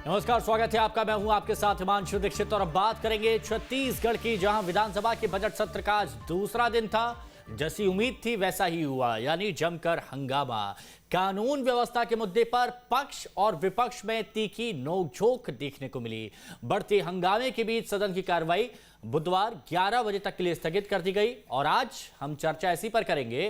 नमस्कार, स्वागत है आपका। मैं हूं आपके साथ हिमांशु दीक्षित और अब बात करेंगे छत्तीसगढ़ की, जहां विधानसभा के बजट सत्र का आज दूसरा दिन था। जैसी उम्मीद थी वैसा ही हुआ, यानी जमकर हंगामा। कानून व्यवस्था के मुद्दे पर पक्ष और विपक्ष में तीखी नोकझोंक देखने को मिली। बढ़ते हंगामे के बीच सदन की कार्रवाई बुधवार 11 बजे तक के लिए स्थगित कर दी गई और आज हम चर्चा इसी पर करेंगे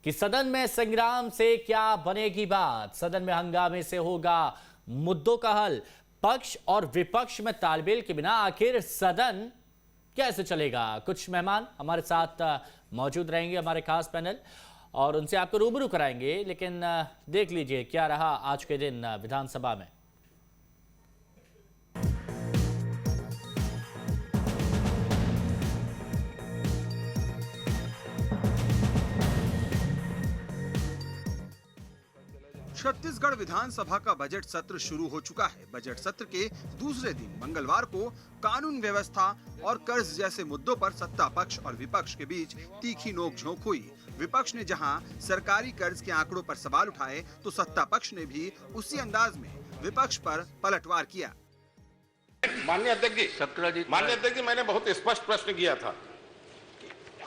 कि सदन में संग्राम से क्या बनेगी बात। सदन में हंगामे से होगा मुद्दों का हल। पक्ष और विपक्ष में तालमेल के बिना आखिर सदन कैसे चलेगा। कुछ मेहमान हमारे साथ मौजूद रहेंगे, हमारे खास पैनल, और उनसे आपको रूबरू कराएंगे। लेकिन देख लीजिए क्या रहा आज के दिन विधानसभा में। छत्तीसगढ़ विधानसभा का बजट सत्र शुरू हो चुका है। बजट सत्र के दूसरे दिन मंगलवार को कानून व्यवस्था और कर्ज जैसे मुद्दों पर सत्ता पक्ष और विपक्ष के बीच तीखी नोकझोंक हुई। विपक्ष ने जहां सरकारी कर्ज के आंकड़ों पर सवाल उठाए, तो सत्ता पक्ष ने भी उसी अंदाज में विपक्ष पर पलटवार किया। माननीय अध्यक्ष जी, मैंने बहुत स्पष्ट प्रश्न किया था।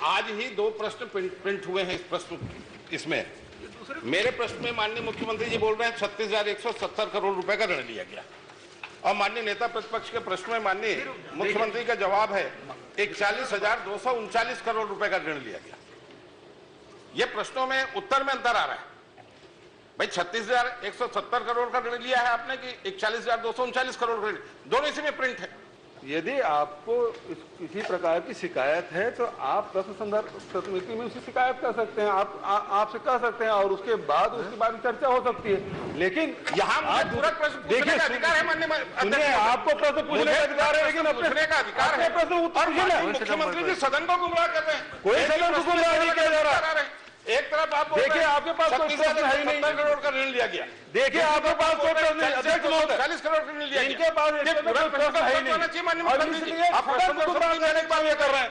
आज ही 2 प्रश्न प्रिंट हुए हैं। इस प्रश्न इसमें मेरे प्रश्न में माननीय मुख्यमंत्री जी बोल रहे हैं 36,170 करोड़ रुपए का ऋण लिया गया, और माननीय नेता प्रतिपक्ष के प्रश्न में माननीय मुख्यमंत्री का जवाब है 41,239 करोड़ रुपए का ऋण लिया गया। ये प्रश्नों में उत्तर में अंतर आ रहा है। भाई 36,170 करोड़ का ऋण लिया है आपने कि 41,239 करोड़ का ऋण, दोनों इसी में प्रिंट है। यदि आपको किसी प्रकार की शिकायत है तो आप प्रश्न संदर्भ समिति में उसकी शिकायत कर सकते हैं, आपसे कह सकते हैं, और उसके बाद चर्चा हो सकती है। लेकिन यहाँ मुझे पूरा प्रश्न पूछने का अधिकार है माननीय, आपको प्रश्न पूछने का अधिकार है, लेकिन पूछने का अधिकार है। प्रश्न मुख्यमंत्री जी सदन को गुमराह कर रहे हैं। कोई सदन को गुमराह नहीं किया जा रहा। एक तरफ आप देखिए, आपके पास कोई प्रश्न है ही नहीं। 70 करोड़ का ऋण लिया गया। देखिए, आपके पास कोई प्रश्न नहीं। अध्यक्ष महोदय, 40 करोड़ का ऋण लिया गया। इनके पास कोई प्रश्न है ही नहीं। आप कर रहे हैं।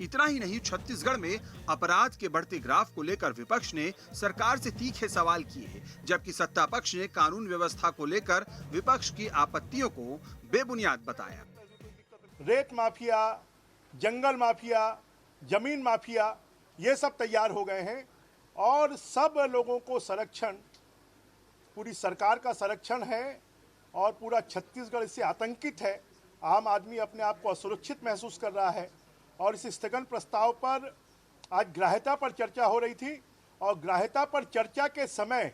इतना ही नहीं, छत्तीसगढ़ में अपराध के बढ़ते ग्राफ को लेकर विपक्ष ने सरकार से तीखे सवाल किए, जबकि सत्ता पक्ष ने कानून व्यवस्था को लेकर विपक्ष की आपत्तियों को बेबुनियाद बताया। रेत माफिया, जंगल माफिया, जमीन माफिया, ये सब तैयार हो गए हैं और सब लोगों को संरक्षण, पूरी सरकार का संरक्षण है और पूरा छत्तीसगढ़ इससे आतंकित है। आम आदमी अपने आप को असुरक्षित महसूस कर रहा है और इस स्थगन प्रस्ताव पर आज ग्राह्यता पर चर्चा हो रही थी और ग्राह्यता पर चर्चा के समय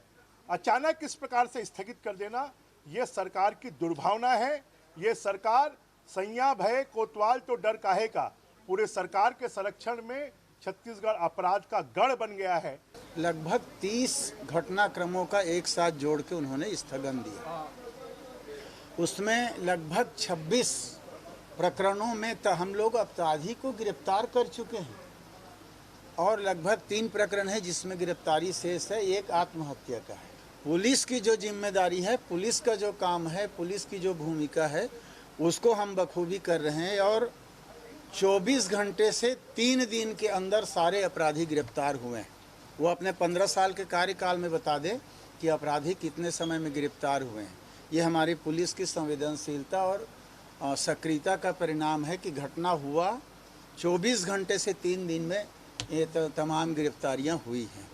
अचानक इस प्रकार से स्थगित कर देना, ये सरकार की दुर्भावना है। ये सरकार सैया भय कोतवाल तो डर काहे का, पूरे सरकार के संरक्षण में छत्तीसगढ़ अपराध का गढ़ बन गया है। लगभग 30 घटनाक्रमों का एक साथ जोड़ के उन्होंने स्थगन दिया। उसमें लगभग 26 प्रकरणों में तो हम लोग अपराधी को गिरफ्तार कर चुके हैं और लगभग 3 प्रकरण है जिसमें गिरफ्तारी शेष है। एक आत्महत्या का है। पुलिस की जो जिम्मेदारी है, पुलिस का जो काम है, पुलिस की जो भूमिका है, उसको हम बखूबी कर रहे हैं और 24 घंटे से 3 दिन के अंदर सारे अपराधी गिरफ्तार हुए हैं। वो अपने 15 साल के कार्यकाल में बता दें कि अपराधी कितने समय में गिरफ्तार हुए हैं। ये हमारी पुलिस की संवेदनशीलता और सक्रियता का परिणाम है कि घटना हुआ 24 घंटे से 3 दिन में ये तमाम गिरफ्तारियां हुई हैं।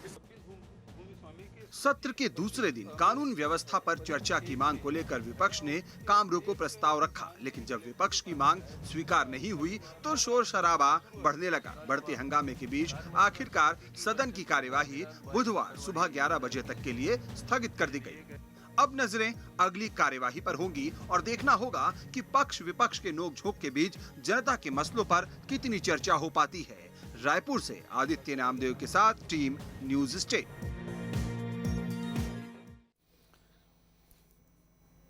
सत्र के दूसरे दिन कानून व्यवस्था पर चर्चा की मांग को लेकर विपक्ष ने काम रोको प्रस्ताव रखा, लेकिन जब विपक्ष की मांग स्वीकार नहीं हुई तो शोर शराबा बढ़ने लगा। बढ़ते हंगामे के बीच आखिरकार सदन की कार्यवाही बुधवार सुबह 11 बजे तक के लिए स्थगित कर दी गई। अब नजरें अगली कार्यवाही पर होंगी और देखना होगा कि पक्ष विपक्ष के नोकझोंक के बीच जनता के मसलों पर कितनी चर्चा हो पाती है। रायपुर से आदित्य नामदेव के साथ टीम न्यूज स्टेट।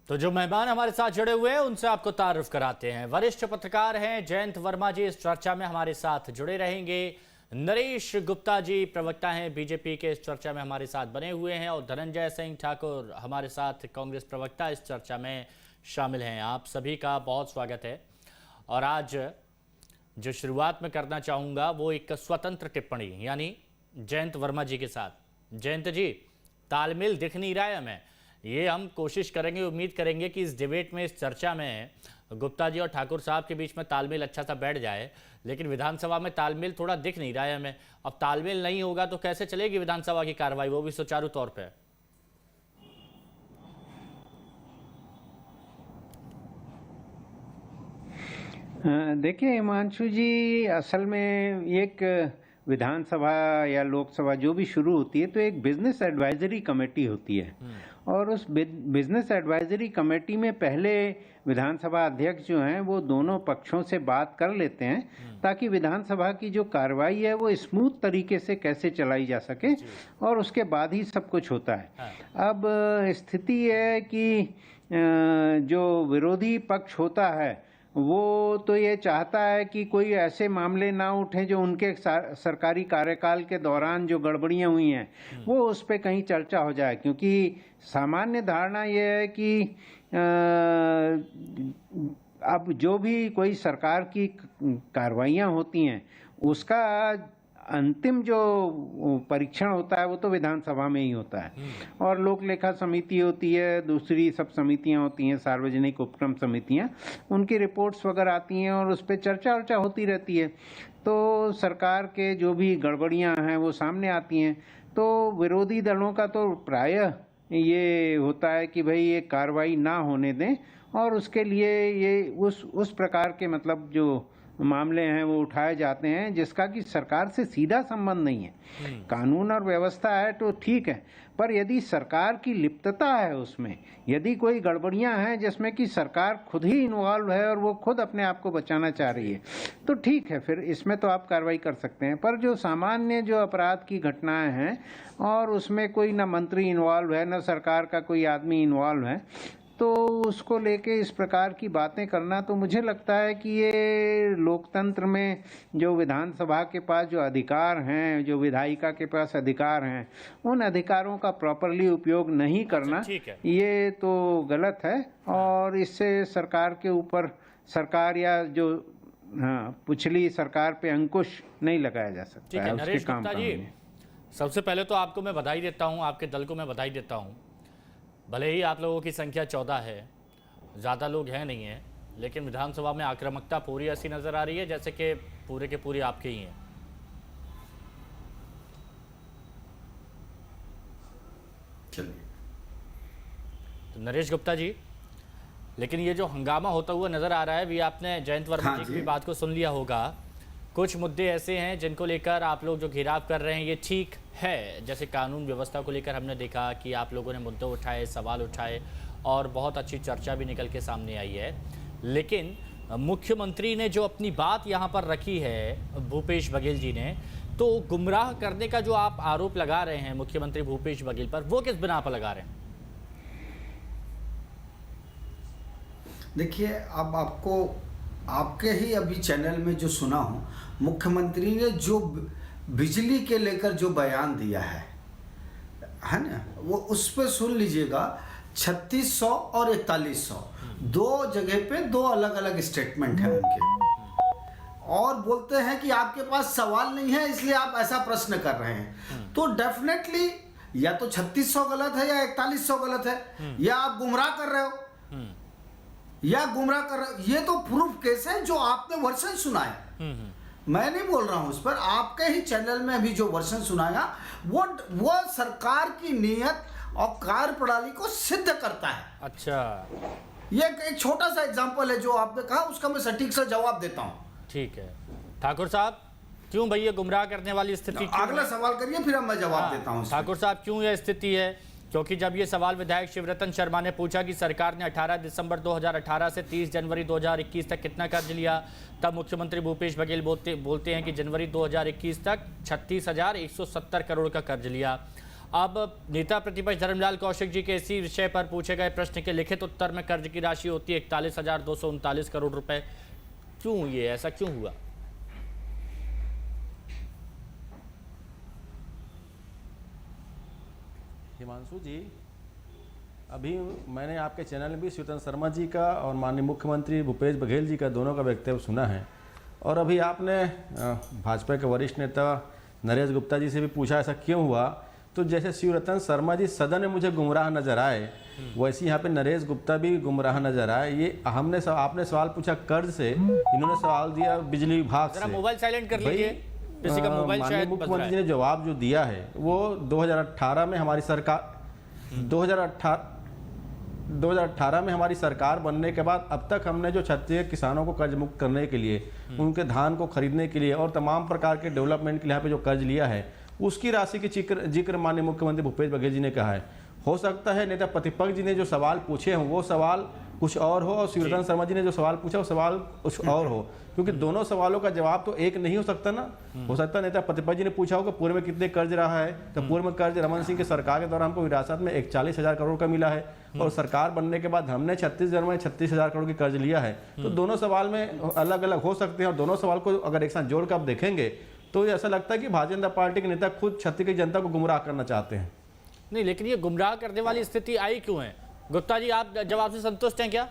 तो जो मेहमान हमारे साथ जुड़े हुए हैं उनसे आपको तारुफ कराते हैं। वरिष्ठ पत्रकार हैं जयंत वर्मा जी, इस चर्चा में हमारे साथ जुड़े रहेंगे। नरेश गुप्ता जी प्रवक्ता हैं बीजेपी के, इस चर्चा में हमारे साथ बने हुए हैं। और धनंजय सिंह ठाकुर हमारे साथ कांग्रेस प्रवक्ता इस चर्चा में शामिल हैं। आप सभी का बहुत स्वागत है। और आज जो शुरुआत में करना चाहूँगा वो एक स्वतंत्र टिप्पणी, यानी जयंत वर्मा जी के साथ। जयंत जी, तालमेल दिख नहीं रहा है हमें, ये हम कोशिश करेंगे, उम्मीद करेंगे कि इस डिबेट में, इस चर्चा में गुप्ता जी और ठाकुर साहब के बीच में तालमेल अच्छा सा बैठ जाए, लेकिन विधानसभा में तालमेल थोड़ा दिख नहीं रहा है हमें। अब तालमेल नहीं होगा तो कैसे चलेगी विधानसभा की कार्रवाई, वो भी सुचारू तौर पे? देखिए हिमांशु जी, असल में एक विधानसभा या लोकसभा जो भी शुरू होती है तो एक बिजनेस एडवाइजरी कमेटी होती है, और उस बिजनेस एडवाइजरी कमेटी में पहले विधानसभा अध्यक्ष जो हैं वो दोनों पक्षों से बात कर लेते हैं ताकि विधानसभा की जो कार्रवाई है वो स्मूथ तरीके से कैसे चलाई जा सके, और उसके बाद ही सब कुछ होता है। अब स्थिति है कि जो विरोधी पक्ष होता है वो तो ये चाहता है कि कोई ऐसे मामले ना उठे जो उनके सरकारी कार्यकाल के दौरान जो गड़बड़ियां हुई हैं वो उस पर कहीं चर्चा हो जाए, क्योंकि सामान्य धारणा ये है कि अब जो भी कोई सरकार की कार्रवाइयां होती हैं उसका अंतिम जो परीक्षण होता है वो तो विधानसभा में ही होता है, और लोक लेखा समिति होती है, दूसरी सब समितियां होती हैं, सार्वजनिक उपक्रम समितियां, उनकी रिपोर्ट्स वगैरह आती हैं और उस पर चर्चा होती रहती है। तो सरकार के जो भी गड़बड़ियां हैं वो सामने आती हैं, तो विरोधी दलों का तो प्रायः ये होता है कि भाई ये कार्रवाई ना होने दें, और उसके लिए ये उस प्रकार के मतलब जो मामले हैं वो उठाए जाते हैं जिसका कि सरकार से सीधा संबंध नहीं है। कानून और व्यवस्था है तो ठीक है, पर यदि सरकार की लिप्तता है उसमें, यदि कोई गड़बड़ियां हैं जिसमें कि सरकार खुद ही इन्वॉल्व है और वो खुद अपने आप को बचाना चाह रही है, तो ठीक है, फिर इसमें तो आप कार्रवाई कर सकते हैं। पर जो सामान्य जो अपराध की घटनाएं हैं और उसमें कोई ना मंत्री इन्वॉल्व है ना सरकार का कोई आदमी इन्वॉल्व है, तो उसको लेके इस प्रकार की बातें करना, तो मुझे लगता है कि ये लोकतंत्र में जो विधानसभा के पास जो अधिकार हैं, जो विधायिका के पास अधिकार हैं, उन अधिकारों का प्रॉपरली उपयोग नहीं करना ये तो गलत है, और इससे सरकार के ऊपर, सरकार या जो पिछली सरकार पे अंकुश नहीं लगाया जा सकता है। नरेश गुप्ता जी, सबसे पहले तो आपको मैं बधाई देता हूँ, आपके दल को मैं बधाई देता हूँ। भले ही आप लोगों की संख्या 14 है, ज़्यादा लोग हैं नहीं हैं, लेकिन विधानसभा में आक्रामकता पूरी ऐसी नज़र आ रही है जैसे कि पूरे के पूरे आपके ही हैं। चलिए तो नरेश गुप्ता जी, लेकिन ये जो हंगामा होता हुआ नज़र आ रहा है, भी आपने जयंत वर्मा जी की बात को सुन लिया होगा, कुछ मुद्दे ऐसे हैं जिनको लेकर आप लोग जो घेराव कर रहे हैं ये ठीक है। जैसे कानून व्यवस्था को लेकर हमने देखा कि आप लोगों ने मुद्दे उठाए, सवाल उठाए, और बहुत अच्छी चर्चा भी निकल के सामने आई है। लेकिन मुख्यमंत्री ने जो अपनी बात यहाँ पर रखी है, भूपेश बघेल जी ने, तो गुमराह करने का जो आप आरोप लगा रहे हैं मुख्यमंत्री भूपेश बघेल पर, वो किस बिना पर लगा रहे हैं? देखिए, अब आपको आपके ही अभी चैनल में जो सुना हूँ, मुख्यमंत्री ने जो बिजली के लेकर जो बयान दिया है ना, वो उस पर सुन लीजिएगा। 3600 और 4100 दो जगह पे दो अलग अलग स्टेटमेंट है उनके, और बोलते हैं कि आपके पास सवाल नहीं है इसलिए आप ऐसा प्रश्न कर रहे हैं। तो डेफिनेटली या तो 3600 गलत है या 4100 गलत है, या आप गुमराह कर रहे हो या गुमराह कर रहे हो। ये तो प्रूफ केस है जो आपने वर्षन सुनाया, मैं नहीं बोल रहा हूं उस पर, आपके ही चैनल में अभी जो वर्षन सुनाया वो सरकार की नीयत और कार्य प्रणाली को सिद्ध करता है। अच्छा, ये एक छोटा सा एग्जांपल है जो आपने कहा, उसका मैं सटीक से जवाब देता हूं। ठीक है ठाकुर साहब, क्यों भैया गुमराह करने वाली स्थिति? अगला सवाल करिए फिर मैं जवाब देता हूं। ठाकुर साहब, क्यों यह स्थिति है? क्योंकि जब ये सवाल विधायक शिवरतन शर्मा ने पूछा कि सरकार ने 18 दिसंबर 2018 से 30 जनवरी 2021 तक कितना कर्ज लिया, तब मुख्यमंत्री भूपेश बघेल बोलते हैं कि जनवरी 2021 तक 36,170 करोड़ का कर्ज लिया। अब नेता प्रतिपक्ष धर्मलाल कौशिक जी के इसी विषय पर पूछे गए प्रश्न के लिखित उत्तर में कर्ज की राशि होती है 41,239 करोड़ रुपए। क्यों ये ऐसा क्यों हुआ? हिमांशु जी, अभी मैंने आपके चैनल में भी शिवरतन शर्मा जी का और माननीय मुख्यमंत्री भूपेश बघेल जी का दोनों का वक्तव्य सुना है, और अभी आपने भाजपा के वरिष्ठ नेता नरेश गुप्ता जी से भी पूछा ऐसा क्यों हुआ, तो जैसे शिवरतन शर्मा जी सदन में मुझे गुमराह नजर आए, वैसे यहाँ पे नरेश गुप्ता भी गुमराह नजर आए। ये आपने सवाल पूछा कर्ज से, इन्होंने सवाल दिया बिजली विभाग से। मोबाइल साइलेंट कर लीजिए, किसी का मोबाइल शायद बज रहा मुख्यमंत्री जी ने जवाब जो दिया है वो 2018 में हमारी सरकार 2018 में हमारी सरकार बनने के बाद अब तक हमने जो छत्तीसगढ़ किसानों को कर्ज मुक्त करने के लिए, उनके धान को खरीदने के लिए और तमाम प्रकार के डेवलपमेंट के लिए यहाँ पे जो कर्ज लिया है उसकी राशि की जिक्र माननीय मुख्यमंत्री भूपेश बघेल जी ने कहा है। हो सकता है नेता प्रतिपक्ष जी ने जो सवाल पूछे हों वो सवाल कुछ और हो और शिवरतन शर्मा जी ने जो सवाल पूछा वो सवाल कुछ और हो, क्योंकि दोनों सवालों का जवाब तो एक नहीं हो सकता ना। हो सकता है नेता प्रतिपक्ष जी ने पूछा हो कि पूर्व में कितने कर्ज रहा है, तो पूर्व में कर्ज रमन सिंह की सरकार के दौरान हमको विरासत में 41,000 करोड़ का मिला है और सरकार बनने के बाद हमने छत्तीसगढ़ में 36,000 करोड़ की कर्ज लिया है। तो दोनों सवाल में अलग अलग हो सकते हैं और दोनों सवाल को अगर एक साथ जोड़ कर आप देखेंगे तो ऐसा लगता है कि भारतीय जनता पार्टी के नेता खुद छत्तीसगढ़ की जनता को गुमराह करना चाहते हैं। नहीं, लेकिन ये गुमराह करने वाली स्थिति आई क्यों है? गुप्ता जी, आप जवाब से संतुष्ट हैं क्या?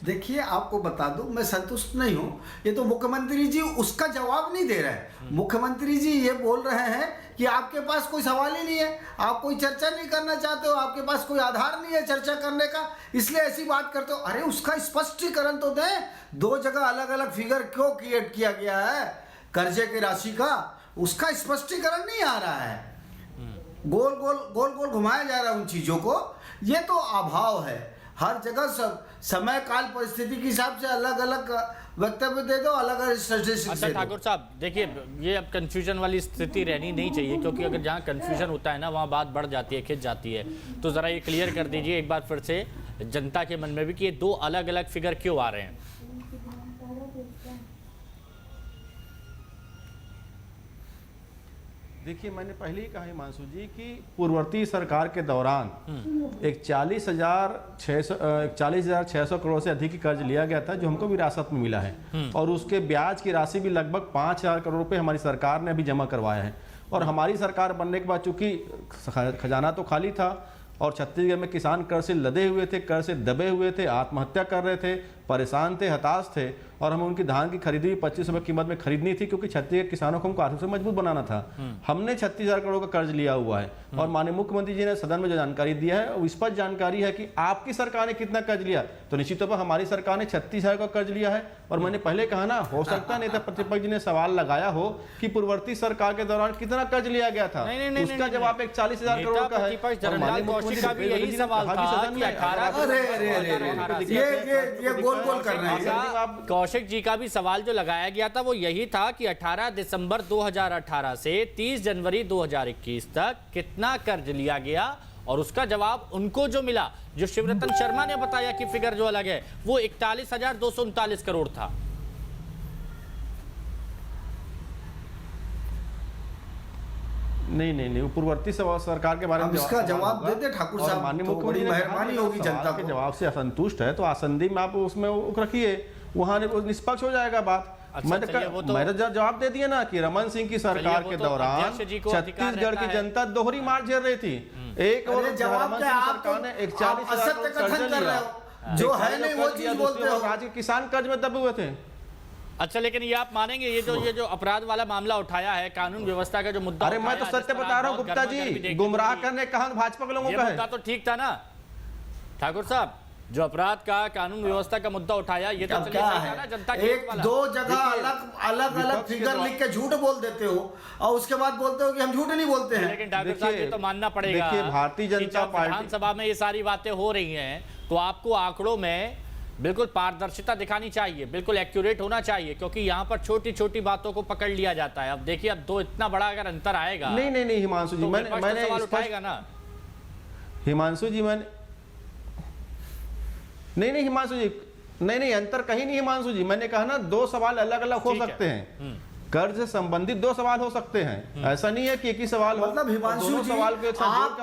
देखिए, आपको बता दूं, मैं संतुष्ट नहीं हूं। ये तो मुख्यमंत्री जी उसका जवाब नहीं दे रहे हैं। मुख्यमंत्री जी ये बोल रहे हैं कि आपके पास कोई सवाल ही नहीं है, आप कोई चर्चा नहीं करना चाहते हो, आपके पास कोई आधार नहीं है चर्चा करने का, इसलिए ऐसी बात करते हो। अरे उसका स्पष्टीकरण तो दें। 2 जगह अलग अलग फिगर क्यों क्रिएट किया गया है कर्जे की राशि का, उसका स्पष्टीकरण नहीं आ रहा है। गोल गोल घुमाया जा रहा है उन चीजों को। ये तो अभाव है। हर जगह सब समय काल परिस्थिति के हिसाब से अलग अलग वक्तव्य दे दो, अलग अलग स्टैटिस्टिक्स। अच्छा ठाकुर साहब, देखिए, ये अब कंफ्यूजन वाली स्थिति रहनी नहीं चाहिए, क्योंकि अगर जहाँ कंफ्यूजन होता है ना वहाँ बात बढ़ जाती है, खिंच जाती है। तो ज़रा ये क्लियर कर दीजिए एक बार फिर से जनता के मन में भी कि ये 2 अलग अलग फिगर क्यों आ रहे हैं। देखिए, मैंने पहले ही कहा हिमांशु जी कि पूर्ववर्ती सरकार के दौरान एक 40,600 करोड़ से अधिक की कर्ज लिया गया था जो हमको विरासत में मिला है और उसके ब्याज की राशि भी लगभग 5,000 करोड़ रुपए हमारी सरकार ने अभी जमा करवाया है। और हमारी सरकार बनने के बाद चूंकि खजाना तो खाली था और छत्तीसगढ़ में किसान कर्ज से लदे हुए थे, कर्ज से दबे हुए थे, आत्महत्या कर रहे थे, परेशान थे, हताश थे और हमें उनकी धान की खरीदी 25 रुपये कीमत में खरीदनी थी क्योंकि छत्तीसगढ़ किसानों को हमको आर्थिक से मजबूत बनाना था। हमने 36,000 करोड़ का कर्ज लिया हुआ है और माननीय मुख्यमंत्री जी ने सदन में जो जानकारी दिया है वो स्पष्ट जानकारी है कि आपकी सरकार ने कितना कर्ज लिया। तो निश्चित तौर पर हमारी सरकार ने 36,000 का कर्ज लिया है और मैंने पहले कहा ना, हो सकता है नेता प्रतिपक्ष जी ने सवाल लगाया हो कि पूर्ववर्ती सरकार के दौरान कितना कर्ज लिया गया था, उसका जवाब एक 40,000 करोड़ का है। कौशिक जी का भी सवाल जो लगाया गया था वो यही था कि 18 दिसंबर 2018 से 30 जनवरी 2021 तक कितना कर्ज लिया गया और उसका जवाब उनको जो मिला, जो शिवरतन शर्मा ने बताया कि फिगर जो अलग है वो 41,239 करोड़ था। नहीं, पूर्ववर्ती सरकार के बारे में इसका जवाब दे दे ठाकुर साहब, माननीय तो बड़ी मेहरबानी होगी जनता के जवाब से असंतुष्ट है तो आसंदी में आप उसमें रखिए, वहां निष्पक्ष हो जाएगा बात। मैंने जवाब दे दिया ना कि रमन सिंह की सरकार के दौरान छत्तीसगढ़ की जनता दोहरी मार झेल रही थी। एक और रमन सिंह सरकार ने 41,000 कर्ज लिया, जो है नहीं वो चीज बोलते हो, राज्य किसान कर्ज में दबे हुए थे। अच्छा, लेकिन ये आप मानेंगे ये जो अपराध वाला मामला उठाया है, कानून व्यवस्था का जो मुद्दा, अरे मैं तो सत्य बता रहा हूँ गुप्ता जी, गुमराह करने कहा भाजपा के लोगों का है। तो ठीक था ना ठाकुर साहब, जो अपराध का कानून व्यवस्था का मुद्दा उठाया, ये तो क्या है? जनता के 1-2 जगह अलग फिगर लिख के झूठ बोल देते हो और उसके बाद बोलते हो कि हम झूठ नहीं बोलते हैं। लेकिन ठाकुर साहब ये तो मानना पड़ेगा, देखिए भारतीय जनता पार्टी विधानसभा में ये सारी बातें हो रही हैं तो आपको आंकड़ों में बिल्कुल पारदर्शिता दिखानी चाहिए, बिल्कुल एक्यूरेट होना चाहिए, क्योंकि यहाँ पर छोटी छोटी बातों को पकड़ लिया जाता है। अब देखिए, अब तो इतना बड़ा अगर अंतर आएगा। नहीं हिमांशु जी, तो मैंने उठाएगा ना हिमांशु जी, मैंने नहीं हिमांशु जी, नहीं अंतर कहीं नहीं हिमांशु जी। मैंने कहा ना 2 सवाल अलग अलग हो सकते हैं, कर्ज से संबंधित 2 सवाल हो सकते हैं, ऐसा नहीं है कि एक ही सवाल हो। मतलब हिमांशु जी, आप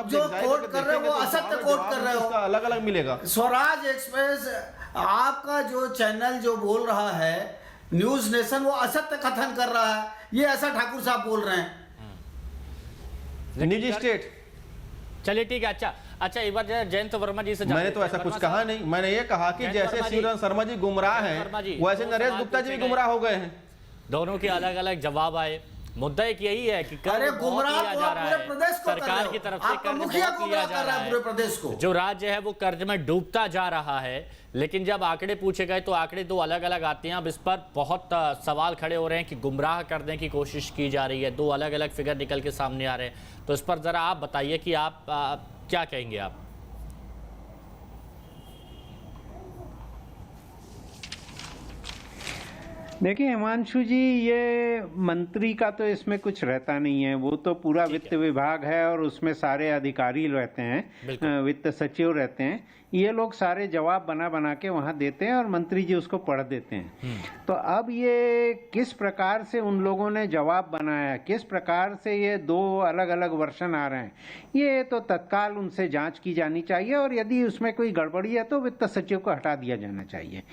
जो कोट कर रहे हो वो असत्य कोट कर रहे हो, अलग अलग मिलेगा। स्वराज एक्सप्रेस आपका जो चैनल जो बोल रहा है, न्यूज नेशन, वो असत्य कथन कर रहा है, ये ऐसा ठाकुर साहब बोल रहे हैं। निजी स्टेट, चलिए ठीक है। अच्छा एक बार जयंत वर्मा जी से मैंने तो ऐसा कुछ कहा नहीं, मैंने ये कहा कि जैसे शिवरतन शर्मा जी गुमराह हैं वैसे नरेश गुप्ता जी भी गुमराह हो गए हैं। दोनों के अलग अलग जवाब आए मुद्दा एक यही है कि कर्ज अरे बहुत गुमराह लिया तो जा आप रहा पूरे है प्रदेश को कर सरकार रहे हो। की तरफ से, आपका कर्ज मुखिया बहुत लिया गुमराह जा कर रहा रहा है पूरे है। प्रदेश को। जो राज्य है वो कर्ज में डूबता जा रहा है, लेकिन जब आंकड़े पूछे गए तो आंकड़े दो अलग अलग आते हैं। अब इस पर बहुत सवाल खड़े हो रहे हैं कि गुमराह करने की कोशिश की जा रही है, दो अलग अलग फिगर निकल के सामने आ रहे हैं। तो इस पर जरा आप बताइए कि आप क्या कहेंगे आप? देखिए हिमांशु जी, ये मंत्री का तो इसमें कुछ रहता नहीं है, वो तो पूरा वित्त विभाग है और उसमें सारे अधिकारी रहते हैं, वित्त सचिव रहते हैं। ये लोग सारे जवाब बना बना के वहां देते हैं और मंत्री जी उसको पढ़ देते हैं। तो अब ये किस प्रकार से उन लोगों ने जवाब बनाया, किस प्रकार से ये दो अलग अलग वर्षन आ रहे हैं, ये तो तत्काल उनसे जांच की जानी चाहिए और यदि उसमें कोई गड़बड़ी है तो वित्त सचिव को हटा दिया जाना चाहिए।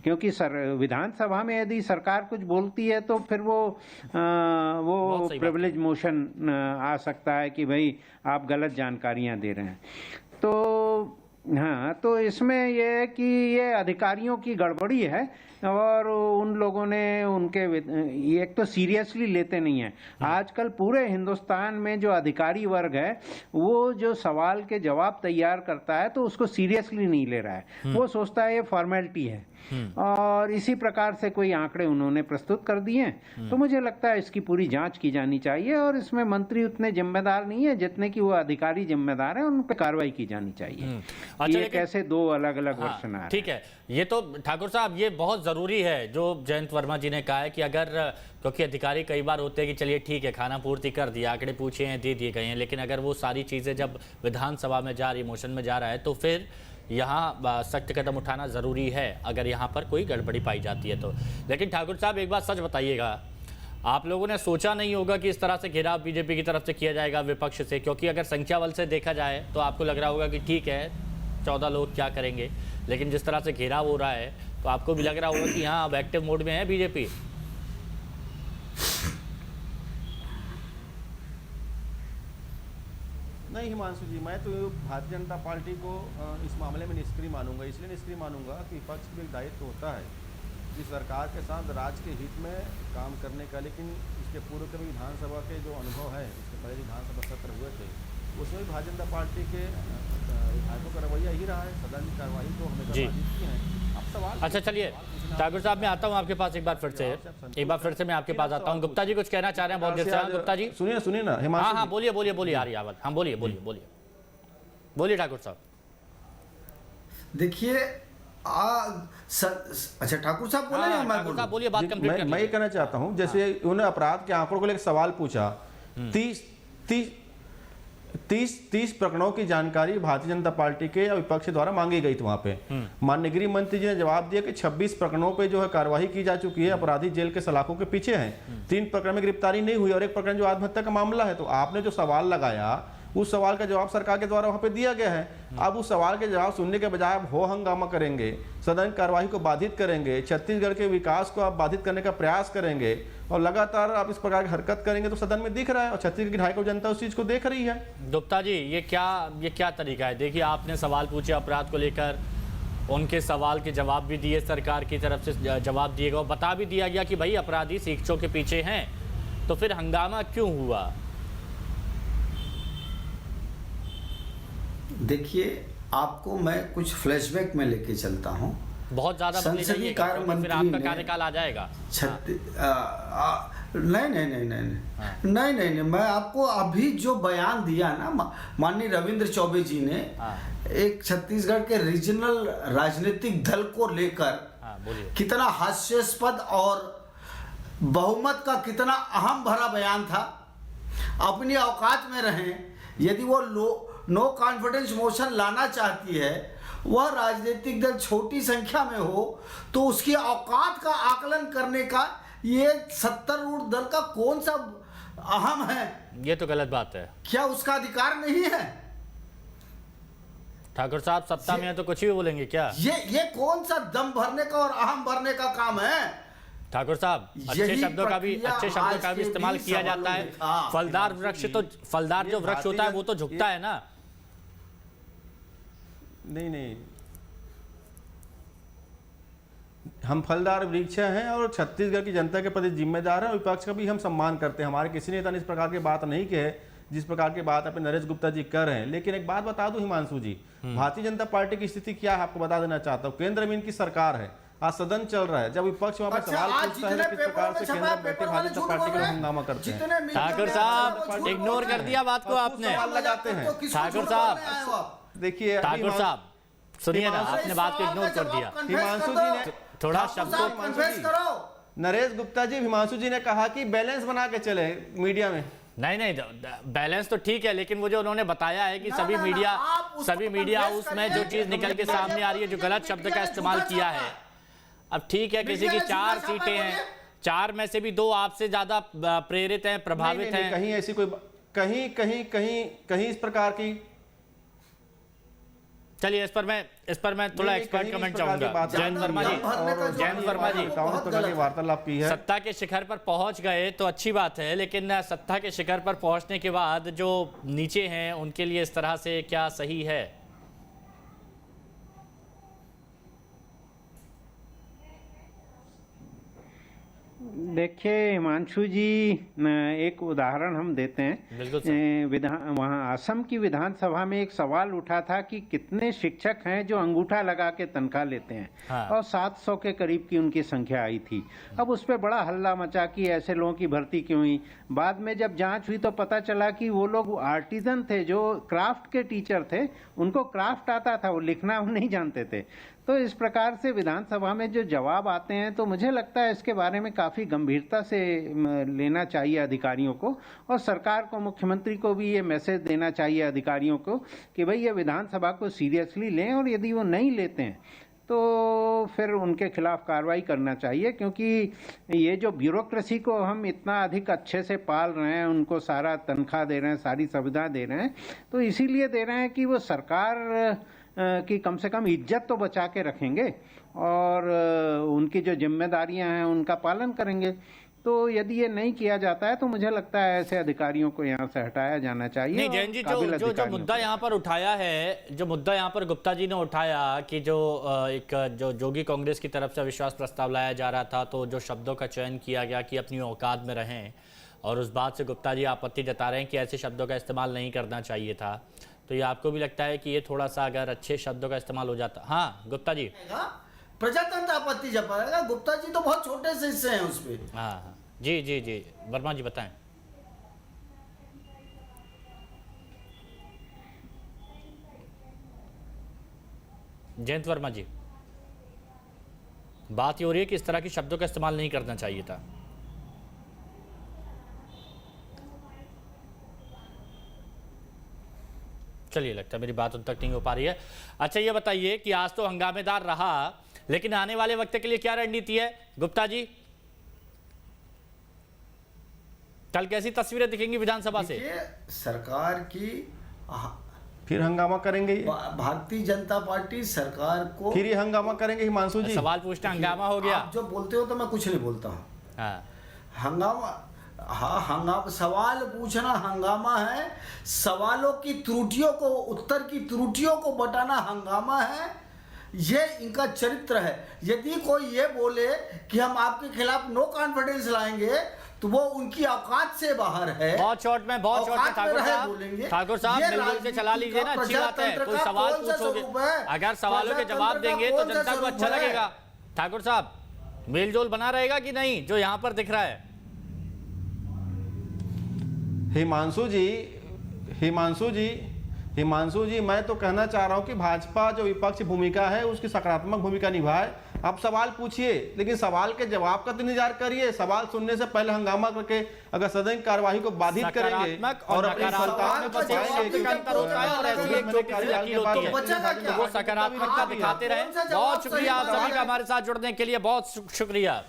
क्योंकि विधानसभा में यदि सरकार कुछ बोलती है तो फिर वो प्रिविलेज मोशन आ सकता है कि भाई आप गलत जानकारियां दे रहे हैं। तो हाँ, तो इसमें यह है कि ये अधिकारियों की गड़बड़ी है और उन लोगों ने उनके एक तो सीरियसली लेते नहीं है। आजकल पूरे हिंदुस्तान में जो अधिकारी वर्ग है वो जो सवाल के जवाब तैयार करता है तो उसको सीरियसली नहीं ले रहा है। वो सोचता है ये फॉर्मेलिटी है और इसी प्रकार से कोई आंकड़े उन्होंने प्रस्तुत कर दिए हैं। तो मुझे लगता है इसकी पूरी जांच की जानी चाहिए और इसमें मंत्री उतने जिम्मेदार नहीं है जितने कि वो अधिकारी जिम्मेदार है, उन पर कार्रवाई की जानी चाहिए। अच्छा, ये कैसे दो अलग अलग वर्षन आ रहे हैं। ठीक है, ये तो ठाकुर साहब ये बहुत ज़रूरी है जो जयंत वर्मा जी ने कहा है कि अगर, क्योंकि अधिकारी कई बार होते हैं कि चलिए ठीक है खाना पूर्ति कर दिया, आंकड़े पूछे हैं, दे दिए गए हैं, लेकिन अगर वो सारी चीज़ें जब विधानसभा में जा रही, मोशन में जा रहा है तो फिर यहाँ सख्त कदम उठाना ज़रूरी है अगर यहाँ पर कोई गड़बड़ी पाई जाती है तो। लेकिन ठाकुर साहब एक बात सच बताइएगा, आप लोगों ने सोचा नहीं होगा कि इस तरह से घेराव बीजेपी की तरफ से किया जाएगा विपक्ष से, क्योंकि अगर संख्या बल से देखा जाए तो आपको लग रहा होगा कि ठीक है 14 लोग क्या करेंगे, लेकिन जिस तरह से घेराव हो रहा है तो आपको भी लग रहा होगा कि हाँ अब एक्टिव मोड में है बीजेपी। नहीं हिमांशु जी, मैं तो भारतीय जनता पार्टी को इस मामले में निष्क्रिय मानूंगा। इसलिए निष्क्रिय मानूंगा कि विपक्ष का एक दायित्व होता है कि सरकार के साथ राज्य के हित में काम करने का। लेकिन इसके पूर्व के विधानसभा के जो अनुभव है, इसके पहले विधानसभा सत्र हुए थे उसमें भी भारतीय जनता पार्टी के विधायकों का रवैया ही रहा है, सदन की कार्रवाई को हमेशा बाधित की है। अब सवाल, अच्छा चलिए ठाकुर साहब मैं आता हूँ आपके पास एक बार फिर से मैं आपके पास आता हूँ। गुप्ता जी कुछ कहना चाह रहे हैं बहुत देर से। गुप्ता जी सुनिए ना हिमांशु। हाँ बोलिए आ रही आवाज। हाँ बोलिए ठाकुर साहब। देखिए अच्छा ठाकुर साहब बोले या मैं बोलूं? बोलिए, बात कंप्लीट कर। मैं ये कहना चाहता हूँ, जैसे उन्होंने अपराध के आंकड़ों को लेकर सवाल पूछा, 30 प्रकरणों की जानकारी भारतीय जनता पार्टी के या विपक्ष द्वारा मांगी गई थी वहां पे। माननीय गृह मंत्री जी ने जवाब दिया कि 26 प्रकरणों पे जो है कार्रवाई की जा चुकी है, अपराधी जेल के सलाखों के पीछे हैं, 3 प्रकरण में गिरफ्तारी नहीं हुई और 1 प्रकरण जो आत्महत्या का मामला है। तो आपने जो सवाल लगाया उस सवाल का जवाब सरकार के द्वारा वहां पे दिया गया है। अब उस सवाल के जवाब सुनने के बजाय आप हो हंगामा करेंगे, सदन कार्रवाई को बाधित करेंगे, छत्तीसगढ़ के विकास को आप बाधित करने का प्रयास करेंगे और लगातार आप इस प्रकार की हरकत करेंगे तो सदन में दिख रहा है और छत्तीसगढ़ की ढाई करोड़ जनता उस चीज को देख रही है। गुप्ता जी ये क्या तरीका है? देखिए आपने सवाल पूछे अपराध को लेकर, उनके सवाल के जवाब भी दिए, सरकार की तरफ से जवाब दिए गए और बता भी दिया गया कि भाई अपराधी शिक्षकों के पीछे हैं, तो फिर हंगामा क्यों हुआ? देखिए आपको मैं कुछ फ्लैशबैक में लेके चलता हूं। बहुत ज्यादा संसदीय कार्य मंत्री फिर आपका कार्यकाल आ जाएगा। नहीं, मैं आपको अभी जो बयान दिया ना माननीय रविंद्र चौबे जी ने, एक छत्तीसगढ़ के रीजनल राजनीतिक दल को लेकर कितना हास्यास्पद और बहुमत का कितना अहम भरा बयान था। अपनी औकात में रहें, यदि वो नो कॉन्फिडेंस मोशन लाना चाहती है, वह राजनीतिक दल छोटी संख्या में हो तो उसकी औकात का आकलन करने का ये सत्तारूढ़ दल का कौन सा अहम है? ये तो गलत बात है। क्या उसका अधिकार नहीं है? ठाकुर साहब सत्ता में है तो कुछ भी बोलेंगे क्या? ये कौन सा दम भरने का और अहम भरने का काम है? ठाकुर साहब अच्छे शब्दों का भी इस्तेमाल किया जाता है। फलदार जो वृक्ष होता है वो तो झुकता है ना। नहीं हम फलदार वृक्ष हैं और छत्तीसगढ़ की जनता के प्रति जिम्मेदार हैं। विपक्ष का भी हम सम्मान करते हैं। हमारे किसी नेता ने इस प्रकार की बात नहीं की है जिस प्रकार की बात अपने नरेश गुप्ता जी कर रहे हैं। लेकिन एक बात बता दूं हिमांशु जी, भारतीय जनता पार्टी की स्थिति क्या है आपको बता देना चाहता हूं। केंद्र में इनकी सरकार है, आज सदन चल रहा है, जब विपक्ष वहां पर सवाल पूछता है किस प्रकार से केंद्र में बैठे भारतीय जनता पार्टी का हंगामा करते हैं। ठाकुर साहब इग्नोर कर दिया बात को आपने। लगाते हैं ठाकुर साहब देखिए, ठाकुर साहब सुनिए ना, आपने बात को इग्नोर कर दिया। हिमांशु जी ने थोड़ा शब्दों नरेश गुप्ता जी, हिमांशु जी ने कहा कि बैलेंस बना के चले मीडिया में। नहीं, बैलेंस तो ठीक है, लेकिन वो जो उन्होंने बताया है कि सभी मीडिया हाउस में जो चीज निकल के सामने आ रही है, जो गलत शब्द का इस्तेमाल किया है। अब ठीक है, किसी की 4 सीटें हैं, 4 में से भी 2 आपसे ज्यादा प्रेरित हैं, प्रभावित हैं। कहीं ऐसी कोई कहीं इस प्रकार की, चलिए इस पर मैं थोड़ा एक्सपर्ट कमेंट चाहूंगा। जयंत वर्मा जी वार्तालाप की है। सत्ता के शिखर पर पहुंच गए तो अच्छी बात है, लेकिन सत्ता के शिखर पर पहुंचने के बाद जो नीचे हैं उनके लिए इस तरह से क्या सही है? देखिए हिमांशु जी, एक उदाहरण हम देते हैं। वहाँ असम की विधानसभा में एक सवाल उठा था कि कितने शिक्षक हैं जो अंगूठा लगा के तनख्वाह लेते हैं। हाँ। और 700 के करीब की उनकी संख्या आई थी। अब उस पर बड़ा हल्ला मचा कि ऐसे लोगों की भर्ती क्यों हुई। बाद में जब जांच हुई तो पता चला कि वो लोग आर्टिजन थे, जो क्राफ्ट के टीचर थे, उनको क्राफ्ट आता था, वो लिखना वो नहीं जानते थे। तो इस प्रकार से विधानसभा में जो जवाब आते हैं, तो मुझे लगता है इसके बारे में काफ़ी गंभीरता से लेना चाहिए अधिकारियों को, और सरकार को, मुख्यमंत्री को भी ये मैसेज देना चाहिए अधिकारियों को कि भाई ये विधानसभा को सीरियसली लें, और यदि वो नहीं लेते हैं तो फिर उनके खिलाफ कार्रवाई करना चाहिए। क्योंकि ये जो ब्यूरोक्रेसी को हम इतना अधिक अच्छे से पाल रहे हैं, उनको सारा तनख्वाह दे रहे हैं, सारी सुविधा दे रहे हैं, तो इसीलिए दे रहे हैं कि वो सरकार कि कम से कम इज्जत तो बचा के रखेंगे और उनकी जो जिम्मेदारियां हैं उनका पालन करेंगे। तो यदि ये नहीं किया जाता है तो मुझे लगता है ऐसे अधिकारियों को यहाँ से हटाया जाना चाहिए। नहीं जैन जी, जो मुद्दा यहाँ पर उठाया है, जो मुद्दा यहाँ पर गुप्ता जी ने उठाया कि जो जोगी कांग्रेस की तरफ से अविश्वास प्रस्ताव लाया जा रहा था, तो जो शब्दों का चयन किया गया कि अपनी औकात में रहें, और उस बात से गुप्ता जी आपत्ति जता रहे हैं कि ऐसे शब्दों का इस्तेमाल नहीं करना चाहिए था। तो ये आपको भी लगता है कि ये थोड़ा सा अगर अच्छे शब्दों का इस्तेमाल हो जाता? हाँ गुप्ता जी। प्रजातंत्र आपत्ति जताएगा। गुप्ता जी तो बहुत छोटे से हिस्से हैं उसपे। हाँ जी, वर्मा जी बताएं। जयंत वर्मा जी, बात ये हो रही है कि इस तरह के शब्दों का इस्तेमाल नहीं करना चाहिए था। चलिए, लगता है मेरी बात उन तक नहीं हो पा रही है। अच्छा ये बताइए कि आज तो हंगामेदार रहा, लेकिन आने वाले वक्त के लिए क्या रणनीति है गुप्ता जी? कल कैसी तस्वीरें दिखेंगी विधानसभा से? सरकार की फिर हंगामा करेंगे, भारतीय जनता पार्टी सरकार को फिर ये हंगामा करेंगे। हिमांशु जी, सवाल पूछना हंगामा हो गया। आप जो बोलते हो तो मैं कुछ नहीं बोलता हूँ। हंगामा, हाँ हंगामा, सवाल पूछना हंगामा है, सवालों की त्रुटियों को, उत्तर की त्रुटियों को बताना हंगामा है। ये इनका चरित्र है। यदि कोई ये बोले कि हम आपके खिलाफ नो कॉन्फिडेंस लाएंगे तो वो उनकी औकात से बाहर है। बहुत शॉर्ट में ठाकुर साहब मिलजुल से चला लीजिए ना, अच्छी बात है। कोई सवाल पूछोगे, अगर सवालों के जवाब देंगे तो जनता को अच्छा लगेगा। ठाकुर साहब, मेलजोल बना रहेगा कि नहीं जो यहाँ पर दिख रहा है? हिमांशु जी, मैं तो कहना चाह रहा हूं कि भाजपा जो विपक्ष भूमिका है उसकी सकारात्मक भूमिका निभाए। आप सवाल पूछिए, लेकिन सवाल के जवाब का तो इंतजार करिए। सवाल सुनने से पहले हंगामा करके अगर सदन की कार्यवाही को बाधित करेंगे और अपनी संतान में वो सकारात्मकता दिखाते रहे। बहुत शुक्रिया आप सभी का हमारे साथ जुड़ने के लिए, बहुत शुक्रिया।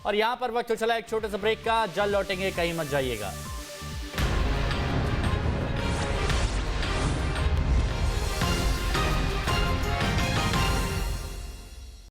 और यहाँ पर वक्त चला एक छोटे से ब्रेक का, जल्द लौटेंगे, कहीं मत जाइएगा।